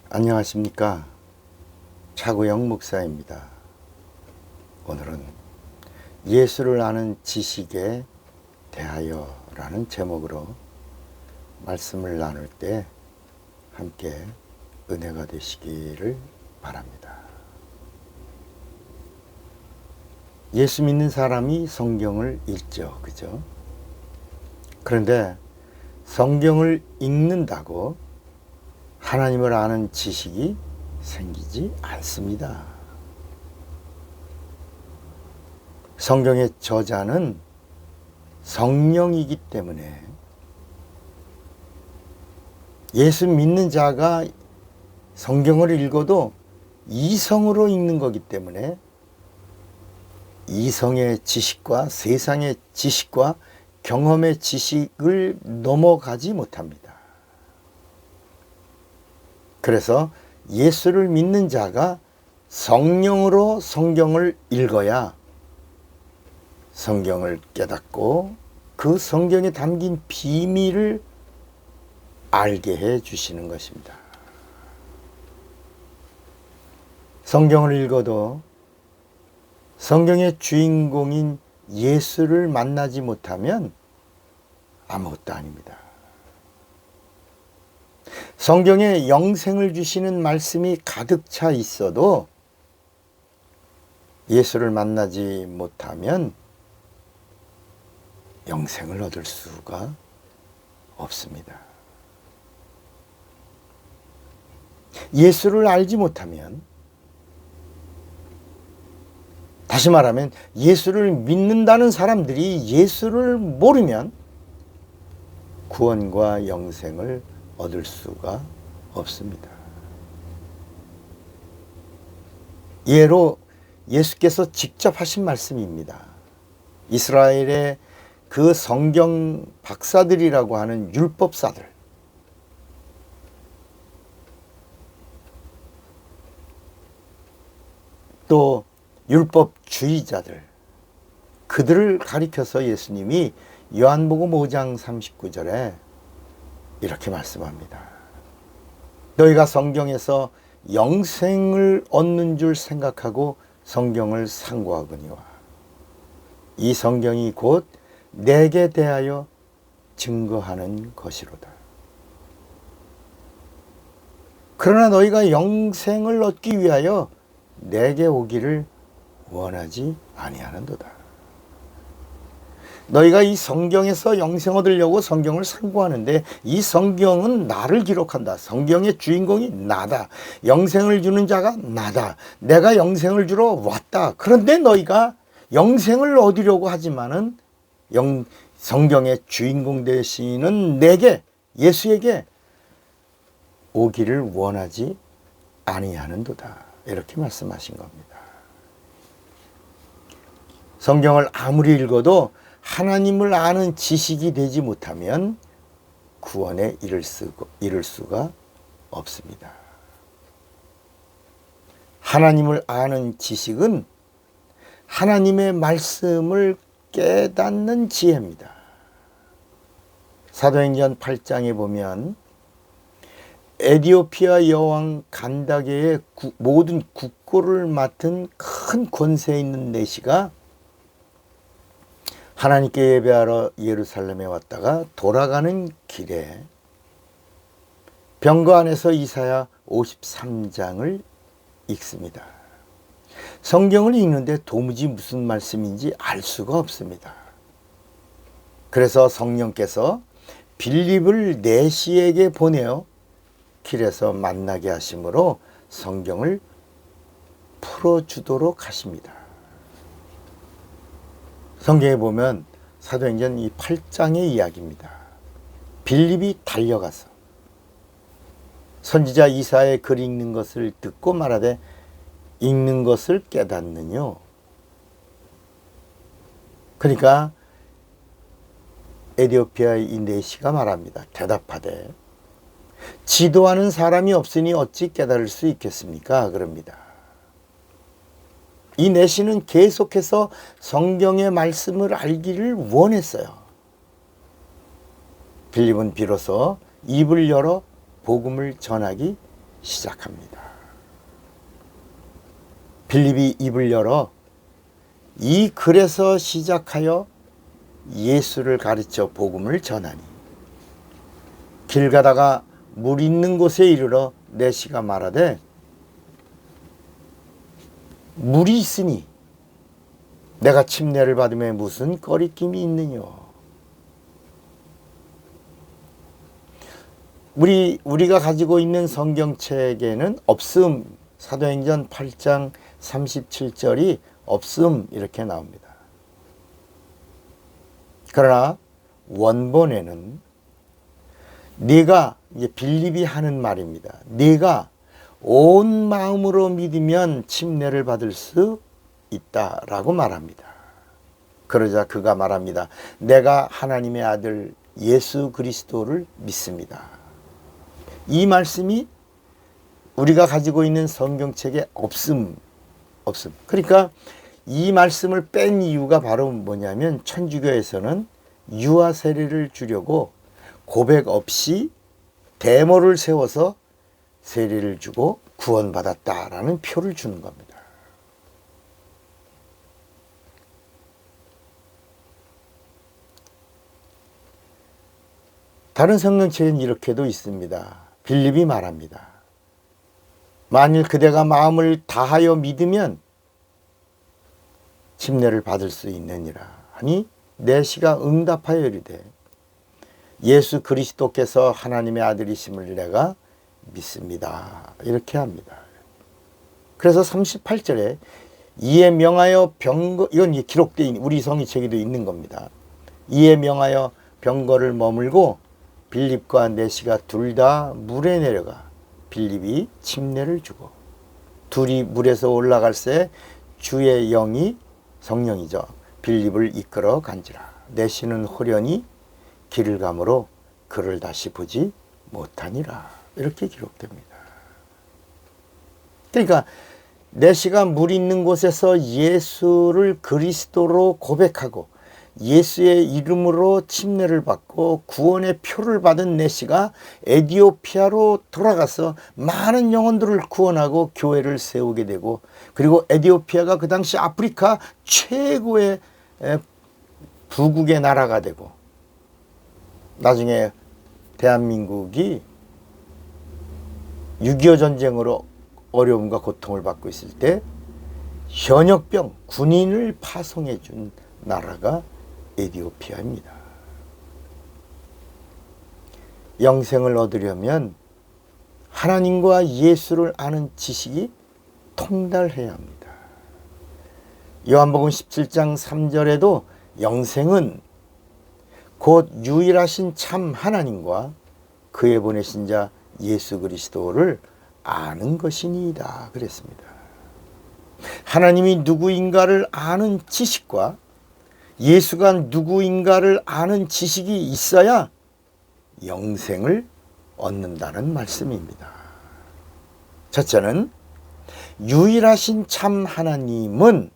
안녕하십니까. 차구영 목사입니다. 오늘은 예수를 아는 지식에 대하여 라는 제목으로 말씀을 나눌 때 함께 은혜가 되시기를 바랍니다. 예수 믿는 사람이 성경을 읽죠. 그죠? 그런데 성경을 읽는다고 하나님을 아는 지식이 생기지 않습니다. 성경의 저자는 성령이기 때문에 예수 믿는 자가 성경을 읽어도 이성으로 읽는 거기 때문에 이성의 지식과 세상의 지식과 경험의 지식을 넘어가지 못합니다. 그래서 예수를 믿는 자가 성령으로 성경을 읽어야 성경을 깨닫고 그 성경에 담긴 비밀을 알게 해 주시는 것입니다. 성경을 읽어도 성경의 주인공인 예수를 만나지 못하면 아무것도 아닙니다. 성경에 영생을 주시는 말씀이 가득 차 있어도 예수를 만나지 못하면 영생을 얻을 수가 없습니다. 예수를 알지 못하면, 다시 말하면 예수를 믿는다는 사람들이 예수를 모르면 구원과 영생을 얻을 수가 없습니다. 예로 예수께서 직접 하신 말씀입니다. 이스라엘의 그 성경 박사들이라고 하는 율법사들, 또 율법주의자들, 그들을 가리켜서 예수님이 요한복음 5장 39절에 이렇게 말씀합니다. 너희가 성경에서 영생을 얻는 줄 생각하고 성경을 상고하거니와 이 성경이 곧 내게 대하여 증거하는 것이로다. 그러나 너희가 영생을 얻기 위하여 내게 오기를 원하지 아니하는도다. 너희가 이 성경에서 영생 얻으려고 성경을 상고하는데 이 성경은 나를 기록한다. 성경의 주인공이 나다. 영생을 주는 자가 나다. 내가 영생을 주러 왔다. 그런데 너희가 영생을 얻으려고 하지만은 성경의 주인공 되시는 내게, 예수에게 오기를 원하지 아니하는도다. 이렇게 말씀하신 겁니다. 성경을 아무리 읽어도 하나님을 아는 지식이 되지 못하면 구원에 이를 수가 없습니다. 하나님을 아는 지식은 하나님의 말씀을 깨닫는 지혜입니다. 사도행전 8장에 보면 에디오피아 여왕 간다게의 모든 국고를 맡은 큰 권세 있는 내시가 하나님께 예배하러 예루살렘에 왔다가 돌아가는 길에 병거 안에서 이사야 53장을 읽습니다. 성경을 읽는데 도무지 무슨 말씀인지 알 수가 없습니다. 그래서 성령께서 빌립을 내시에게 보내어 길에서 만나게 하심으로 성경을 풀어주도록 하십니다. 성경에 보면 사도행전 이 8장의 이야기입니다. 빌립이 달려가서 선지자 이사야의 글 읽는 것을 듣고 말하되 읽는 것을 깨닫느뇨. 그러니까 에디오피아의 이 내시가 말합니다. 대답하되 지도하는 사람이 없으니 어찌 깨달을 수 있겠습니까? 그럽니다. 이 내시는 계속해서 성경의 말씀을 알기를 원했어요. 빌립은 비로소 입을 열어 복음을 전하기 시작합니다. 빌립이 입을 열어 이 글에서 시작하여 예수를 가르쳐 복음을 전하니 길 가다가 물 있는 곳에 이르러 내시가 말하되 물이 있으니 내가 침례를 받음에 무슨 꺼리낌이 있느뇨. 우리가 가지고 있는 성경책에는 없음, 사도행전 8장 37절이 없음 이렇게 나옵니다. 그러나 원본에는 네가, 이제 빌립이 하는 말입니다. 네가 온 마음으로 믿으면 침례를 받을 수 있다라고 말합니다. 그러자 그가 말합니다. 내가 하나님의 아들 예수 그리스도를 믿습니다. 이 말씀이 우리가 가지고 있는 성경책에 없음. 그러니까 이 말씀을 뺀 이유가 바로 뭐냐면 천주교에서는 유아 세례를 주려고 고백 없이 대모를 세워서 세례를 주고 구원받았다라는 표를 주는 겁니다. 다른 성경책에는 이렇게도 있습니다. 빌립이 말합니다. 만일 그대가 마음을 다하여 믿으면 침례를 받을 수 있느니라 하니 내시가 응답하여 이르되 예수 그리스도께서 하나님의 아들이심을 내가 믿습니다. 이렇게 합니다. 그래서 38절에 이에 명하여 병거, 이건 기록되어 있는 우리 성의책에도 있는 겁니다. 이에 명하여 병거를 머물고 빌립과 내시가 둘 다 물에 내려가 빌립이 침례를 주고 둘이 물에서 올라갈새 주의 영이 성령이죠. 빌립을 이끌어 간지라. 내시는 호련히 길을 가므로 그를 다시 보지 못하니라. 이렇게 기록됩니다. 그러니까 내시가 물 있는 곳에서 예수를 그리스도로 고백하고 예수의 이름으로 침례를 받고 구원의 표를 받은 내시가 에디오피아로 돌아가서 많은 영혼들을 구원하고 교회를 세우게 되고 그리고 에디오피아가 그 당시 아프리카 최고의 부국의 나라가 되고 나중에 대한민국이 6.25 전쟁으로 어려움과 고통을 받고 있을 때 현역병, 군인을 파송해 준 나라가 에디오피아입니다. 영생을 얻으려면 하나님과 예수를 아는 지식이 통달해야 합니다. 요한복음 17장 3절에도 영생은 곧 유일하신 참 하나님과 그의 보내신 자 예수 그리스도를 아는 것이니이다 그랬습니다. 하나님이 누구인가를 아는 지식과 예수가 누구인가를 아는 지식이 있어야 영생을 얻는다는 말씀입니다. 첫째는 유일하신 참 하나님은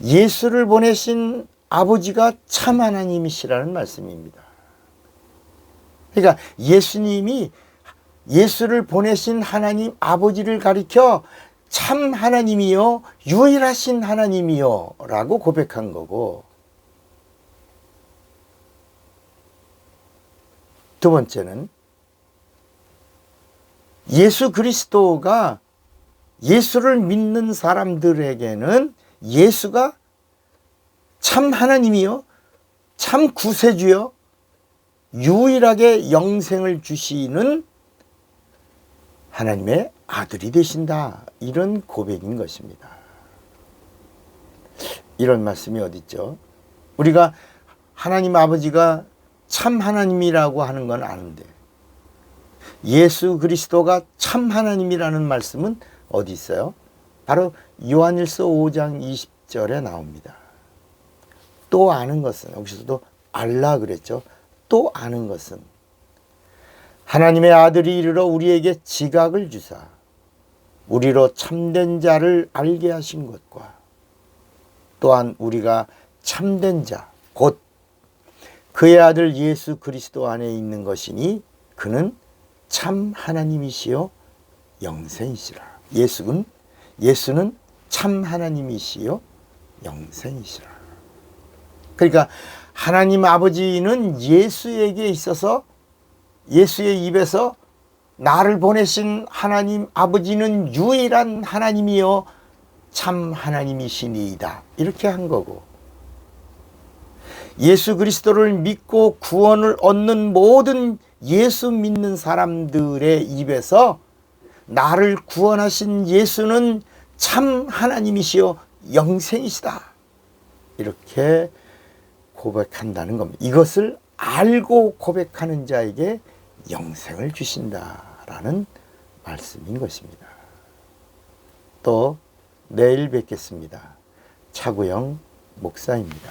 예수를 보내신 아버지가 참 하나님이시라는 말씀입니다. 그러니까 예수님이 예수를 보내신 하나님 아버지를 가리켜 참 하나님이요 유일하신 하나님이요 라고 고백한 거고, 두 번째는 예수 그리스도가 예수를 믿는 사람들에게는 예수가 참 하나님이요 참 구세주요 유일하게 영생을 주시는 하나님의 아들이 되신다, 이런 고백인 것입니다. 이런 말씀이 어디 있죠? 우리가 하나님 아버지가 참 하나님이라고 하는 건 아는데 예수 그리스도가 참 하나님이라는 말씀은 어디 있어요? 바로 요한일서 5장 20절에 나옵니다. 또 아는 것은, 여기서도 알라 그랬죠. 또 아는 것은 하나님의 아들이 이르러 우리에게 지각을 주사 우리로 참된 자를 알게 하신 것과 또한 우리가 참된 자 곧 그의 아들 예수 그리스도 안에 있는 것이니 그는 참 하나님이시요 영생이시라. 예수는 참 하나님이시요 영생이시라. 그러니까 하나님 아버지는 예수에게 있어서 예수의 입에서 나를 보내신 하나님 아버지는 유일한 하나님이요 참 하나님이시니이다 이렇게 한 거고, 예수 그리스도를 믿고 구원을 얻는 모든 예수 믿는 사람들의 입에서 나를 구원하신 예수는 참 하나님이시요 영생이시다 이렇게 고백한다는 겁니다. 이것을 알고 고백하는 자에게 영생을 주신다라는 말씀인 것입니다. 또 내일 뵙겠습니다. 차구영 목사입니다.